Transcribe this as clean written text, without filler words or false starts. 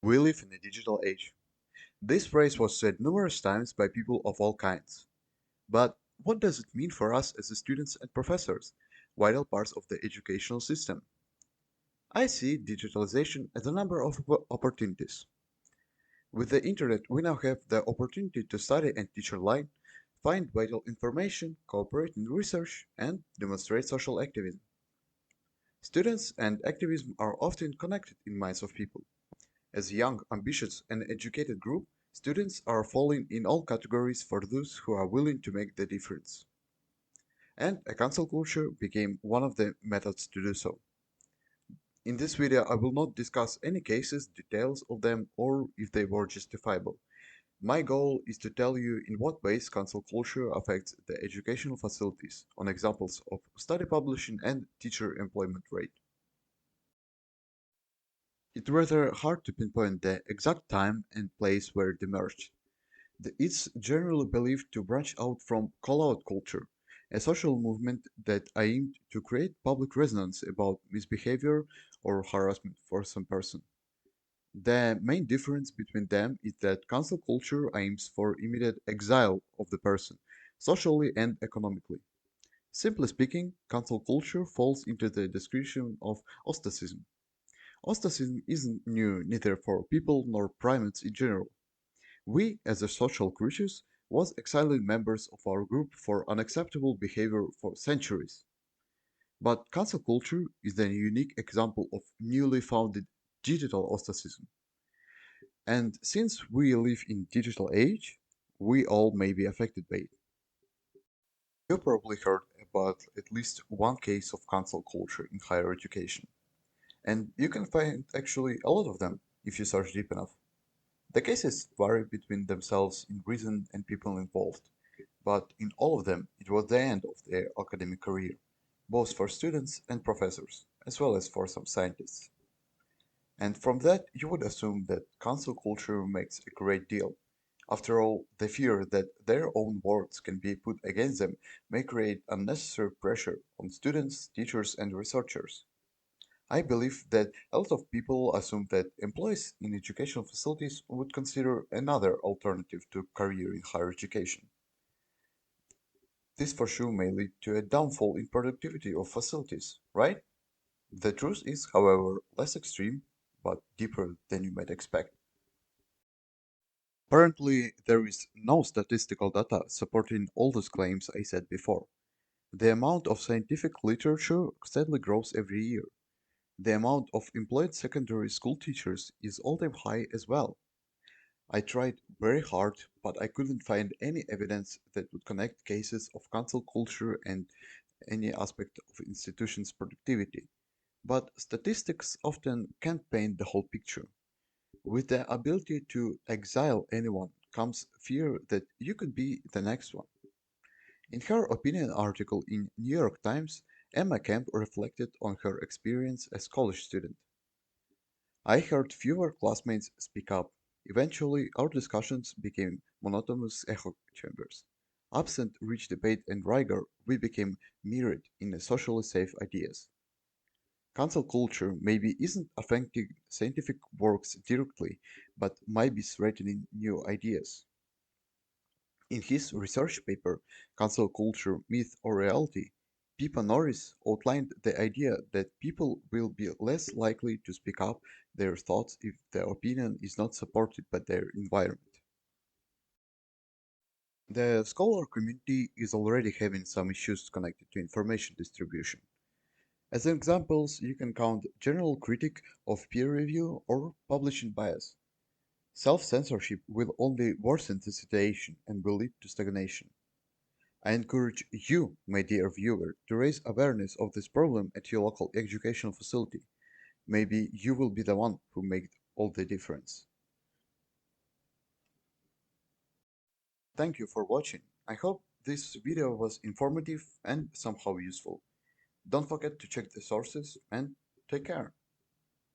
We live in a digital age. This phrase was said numerous times by people of all kinds. But what does it mean for us as students and professors, vital parts of the educational system? I see digitalization as a number of opportunities. With the internet, we now have the opportunity to study and teach online, find vital information, cooperate in research, and demonstrate social activism. Students and activism are often connected in minds of people. As a young, ambitious, and educated group, students are falling in all categories for those who are willing to make the difference. And a cancel culture became one of the methods to do so. In this video, I will not discuss any cases, details of them, or if they were justifiable. My goal is to tell you in what ways cancel culture affects the educational facilities on examples of study publishing and teacher employment rate. It's rather hard to pinpoint the exact time and place where it emerged. It's generally believed to branch out from call-out culture, a social movement that aimed to create public resonance about misbehavior or harassment for some person. The main difference between them is that cancel culture aims for immediate exile of the person, socially and economically. Simply speaking, cancel culture falls into the description of ostracism. Ostracism isn't new neither for people nor primates in general. We, as a social creatures, was exiling members of our group for unacceptable behavior for centuries. But cancel culture is a unique example of newly founded digital ostracism. And since we live in digital age, we all may be affected by it. You probably heard about at least one case of cancel culture in higher education. And you can find actually a lot of them if you search deep enough. The cases vary between themselves in reason and people involved, but in all of them it was the end of their academic career, both for students and professors, as well as for some scientists. And from that you would assume that cancel culture makes a great deal. After all, the fear that their own words can be put against them may create unnecessary pressure on students, teachers, and researchers. I believe that a lot of people assume that employees in educational facilities would consider another alternative to career in higher education. This for sure may lead to a downfall in productivity of facilities, right? The truth is, however, less extreme, but deeper than you might expect. Apparently, there is no statistical data supporting all those claims I said before. The amount of scientific literature steadily grows every year. The amount of employed secondary school teachers is all-time high as well. I tried very hard, but I couldn't find any evidence that would connect cases of cancel culture and any aspect of institutions' productivity. But statistics often can't paint the whole picture. With the ability to exile anyone comes fear that you could be the next one. In her opinion article in New York Times, Emma Kemp reflected on her experience as college student. I heard fewer classmates speak up. Eventually, our discussions became monotonous echo chambers. Absent rich debate and rigor, we became mired in socially safe ideas. Cancel culture maybe isn't affecting scientific works directly, but might be threatening new ideas. In his research paper, Cancel Culture, Myth or Reality, Pippa Norris outlined the idea that people will be less likely to speak up their thoughts if their opinion is not supported by their environment. The scholar community is already having some issues connected to information distribution. As examples, you can count general critique of peer review or publishing bias. Self-censorship will only worsen the situation and will lead to stagnation. I encourage you, my dear viewer, to raise awareness of this problem at your local educational facility. Maybe you will be the one who makes all the difference. Thank you for watching. I hope this video was informative and somehow useful. Don't forget to check the sources and take care.